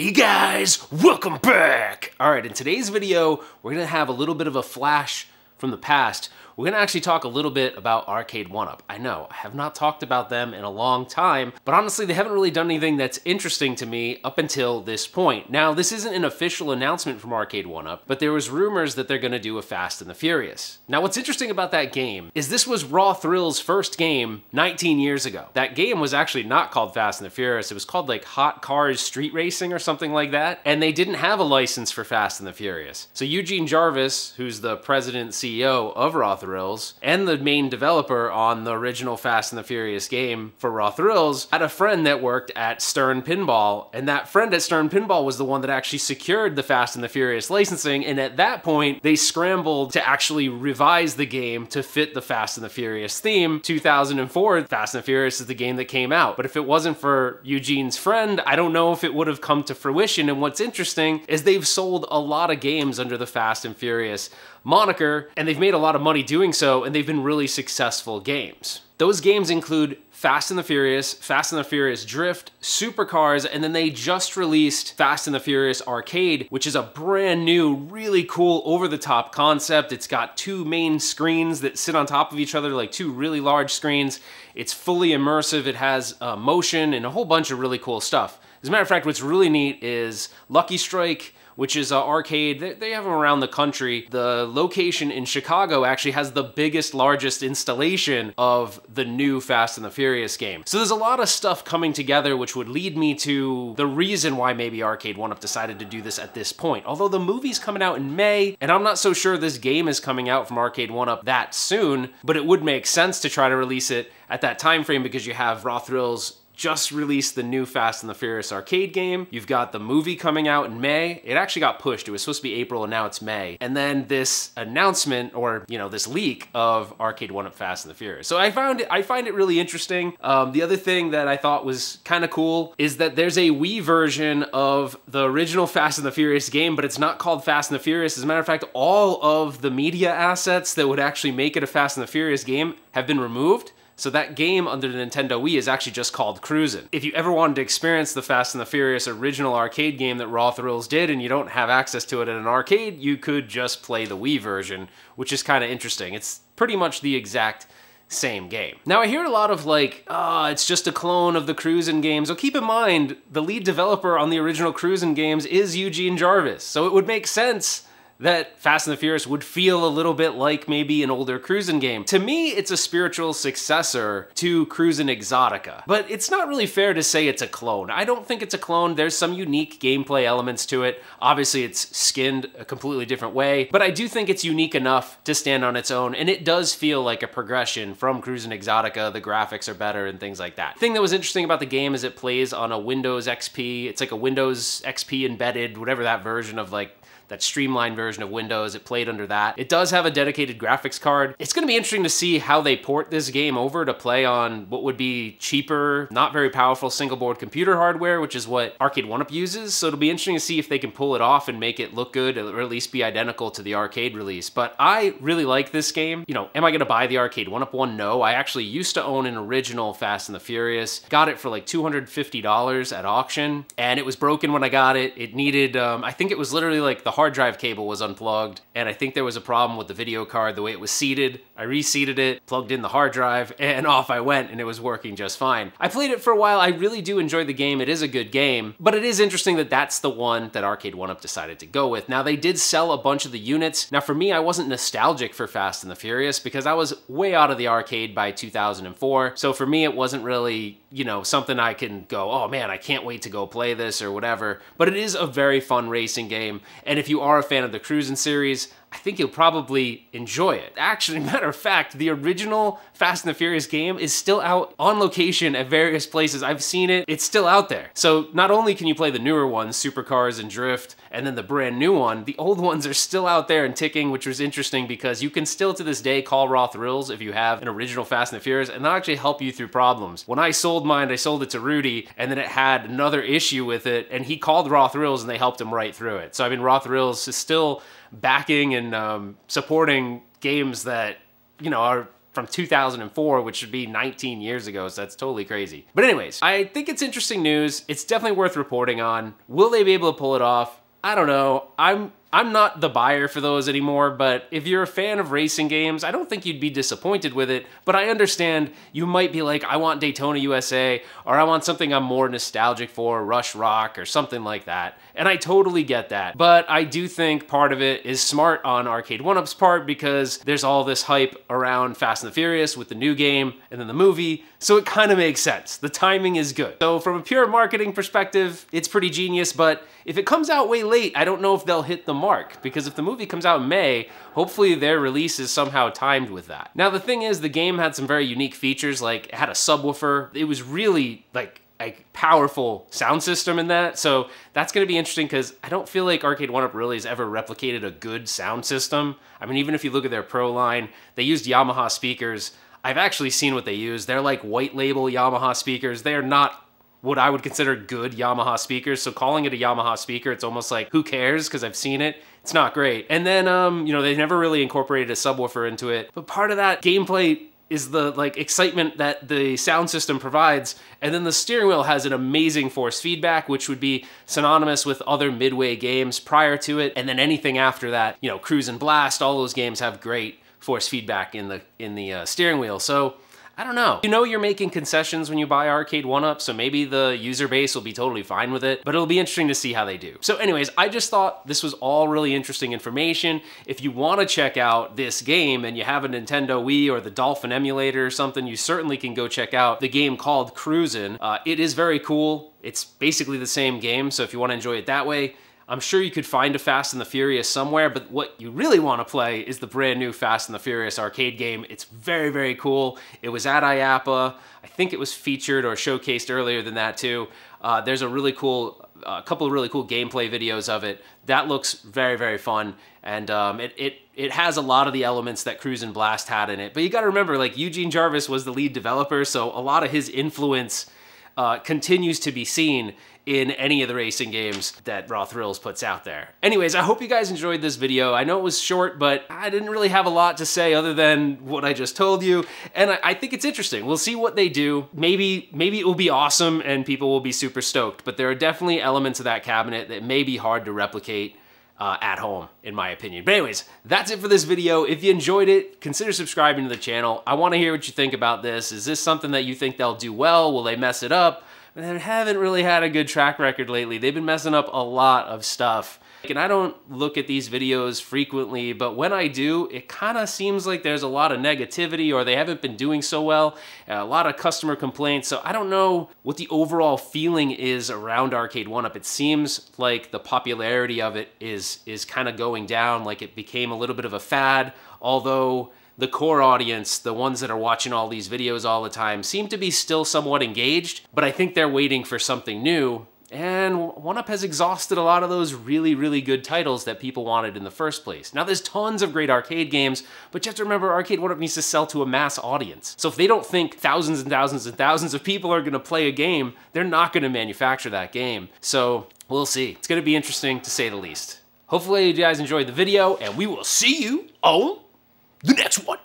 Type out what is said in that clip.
Hey guys, welcome back! Alright, in today's video, we're gonna have a little bit of a flash from the past. We're gonna actually talk a little bit about Arcade1Up. I know, I have not talked about them in a long time, but honestly, they haven't really done anything that's interesting to me up until this point. Now, this isn't an official announcement from Arcade1Up, but there was rumors that they're gonna do a Fast and the Furious. Now, what's interesting about that game is this was Raw Thrill's first game 19 years ago. That game was actually not called Fast and the Furious, it was called like Hot Cars Street Racing or something like that, and they didn't have a license for Fast and the Furious. So Eugene Jarvis, who's the president and CEO of Raw Thrills, and the main developer on the original Fast and the Furious game for Raw Thrills, had a friend that worked at Stern Pinball, and that friend at Stern Pinball was the one that actually secured the Fast and the Furious licensing, and at that point, they scrambled to actually revise the game to fit the Fast and the Furious theme. 2004, Fast and the Furious is the game that came out, but if it wasn't for Eugene's friend, I don't know if it would have come to fruition, and what's interesting is they've sold a lot of games under the Fast and Furious moniker, and they've made a lot of money doing so, and they've been really successful games. Those games include Fast and the Furious Drift, Supercars, and then they just released Fast and the Furious Arcade, which is a brand new, really cool, over-the-top concept. It's got two main screens that sit on top of each other, like two really large screens. It's fully immersive, it has motion, and a whole bunch of really cool stuff. As a matter of fact, what's really neat is Lucky Strike, which is an arcade. They have them around the country. The location in Chicago actually has the biggest, largest installation of the new Fast and the Furious game. So there's a lot of stuff coming together which would lead me to the reason why maybe Arcade1Up decided to do this at this point. Although the movie's coming out in May, and I'm not so sure this game is coming out from Arcade1Up that soon, but it would make sense to try to release it at that time frame because you have Raw Thrills just released the new Fast and the Furious arcade game. You've got the movie coming out in May. It actually got pushed. It was supposed to be April and now it's May. And then this announcement, or this leak of Arcade1Up Fast and the Furious. So I find it really interesting. The other thing that I thought was kind of cool is that there's a Wii version of the original Fast and the Furious game, but it's not called Fast and the Furious. As a matter of fact, all of the media assets that would actually make it a Fast and the Furious game have been removed. So that game under the Nintendo Wii is actually just called Cruis'n. If you ever wanted to experience the Fast and the Furious original arcade game that Raw Thrills did and you don't have access to it at an arcade, you could just play the Wii version, which is kind of interesting. It's pretty much the exact same game. Now I hear a lot of like, it's just a clone of the Cruis'n games. Well, keep in mind, the lead developer on the original Cruis'n games is Eugene Jarvis, so it would make sense that Fast and the Furious would feel a little bit like maybe an older Cruis'n game. To me, it's a spiritual successor to Cruis'n Exotica, but it's not really fair to say it's a clone. I don't think it's a clone. There's some unique gameplay elements to it. Obviously, it's skinned a completely different way, but I do think it's unique enough to stand on its own, and it does feel like a progression from Cruis'n Exotica. The graphics are better and things like that. The thing that was interesting about the game is it plays on a Windows XP. It's like a Windows XP embedded, whatever that version of like that streamlined version of Windows. It played under that. It does have a dedicated graphics card. It's gonna be interesting to see how they port this game over to play on what would be cheaper, not very powerful single board computer hardware, which is what Arcade1Up uses. So it'll be interesting to see if they can pull it off and make it look good, or at least be identical to the arcade release. But I really like this game. Am I gonna buy the Arcade1Up one? No. I actually used to own an original Fast and the Furious. Got it for like $250 at auction, and it was broken when I got it. It needed, I think it was literally like the hard drive cable was unplugged, and I think there was a problem with the video card, the way it was seated. I reseated it, plugged in the hard drive, and off I went, and it was working just fine. I played it for a while. I really do enjoy the game. It is a good game, but it is interesting that that's the one that Arcade1Up decided to go with. Now, they did sell a bunch of the units. Now, for me, I wasn't nostalgic for Fast and the Furious because I was way out of the arcade by 2004. So for me, it wasn't really, something I can go, oh man, I can't wait to go play this or whatever. But it is a very fun racing game, and if you are a fan of the Cruis'n series, I think you'll probably enjoy it. Actually, matter of fact, the original Fast and the Furious game is still out on location at various places. I've seen it. It's still out there. So not only can you play the newer ones, Supercars and Drift, and then the brand new one, the old ones are still out there and ticking, which was interesting because you can still to this day call Raw Thrills if you have an original Fast and the Furious, and they'll actually help you through problems. When I sold mine, I sold it to Rudy, and then it had another issue with it, and he called Raw Thrills and they helped him right through it. So I mean, Raw Thrills is still backing and supporting games that, are from 2004, which should be 19 years ago, so that's totally crazy. But anyways, I think it's interesting news. It's definitely worth reporting on. Will they be able to pull it off? I don't know. I'm not the buyer for those anymore, but if you're a fan of racing games, I don't think you'd be disappointed with it, but I understand you might be like, I want Daytona USA, or I want something I'm more nostalgic for, Rush Rock, or something like that, and I totally get that. But I do think part of it is smart on Arcade1Up's part, because there's all this hype around Fast and the Furious with the new game, and then the movie, so it kind of makes sense. The timing is good. So from a pure marketing perspective, it's pretty genius, but if it comes out way late, I don't know if they'll hit the mark, because if the movie comes out in May, hopefully their release is somehow timed with that. Now the thing is, the game had some very unique features, like it had a subwoofer. It was really like a powerful sound system in that, so that's gonna be interesting because I don't feel like Arcade1Up really has ever replicated a good sound system. I mean, even if you look at their Pro line, they used Yamaha speakers. I've actually seen what they use. They're like white label Yamaha speakers. They are not what I would consider good Yamaha speakers, so calling it a Yamaha speaker, it's almost like, who cares, because I've seen it. It's not great. And then, you know, they never really incorporated a subwoofer into it, but part of that gameplay is the like excitement that the sound system provides, and then the steering wheel has an amazing force feedback, which would be synonymous with other Midway games prior to it, and then anything after that, you know, Cruis'n Blast, all those games have great force feedback in the steering wheel. So I don't know. You know you're making concessions when you buy Arcade1Up, so maybe the user base will be totally fine with it, but it'll be interesting to see how they do. So anyways, I just thought this was all really interesting information. If you want to check out this game and you have a Nintendo Wii or the Dolphin emulator or something, you certainly can go check out the game called Cruis'n. It is very cool. It's basically the same game, so if you want to enjoy it that way, I'm sure you could find a Fast and the Furious somewhere, but what you really want to play is the brand new Fast and the Furious arcade game. It's very, very cool. It was at IAAPA. I think it was featured or showcased earlier than that too. There's a really cool, couple of really cool gameplay videos of it. That looks very, very fun, and it has a lot of the elements that Cruis'n Blast had in it. But you got to remember, like, Eugene Jarvis was the lead developer, so a lot of his influence continues to be seen in any of the racing games that Raw Thrills puts out there. Anyways, I hope you guys enjoyed this video. I know it was short, but I didn't really have a lot to say other than what I just told you, and I think it's interesting. We'll see what they do. Maybe it will be awesome and people will be super stoked, but there are definitely elements of that cabinet that may be hard to replicate at home, in my opinion. But anyways, that's it for this video. If you enjoyed it, consider subscribing to the channel. I want to hear what you think about this. Is this something that you think they'll do well? Will they mess it up? They haven't really had a good track record lately. They've been messing up a lot of stuff. And I don't look at these videos frequently, but when I do, it kind of seems like there's a lot of negativity, or they haven't been doing so well, a lot of customer complaints. So I don't know what the overall feeling is around Arcade1Up. It seems like the popularity of it is kind of going down, like it became a little bit of a fad, although the core audience, the ones that are watching all these videos all the time, seem to be still somewhat engaged, but I think they're waiting for something new. And 1UP has exhausted a lot of those really, really good titles that people wanted in the first place. Now, there's tons of great arcade games, but you have to remember Arcade1Up needs to sell to a mass audience. So if they don't think thousands and thousands and thousands of people are gonna play a game, they're not gonna manufacture that game. So we'll see. It's gonna be interesting, to say the least. Hopefully you guys enjoyed the video, and we will see you on the next one.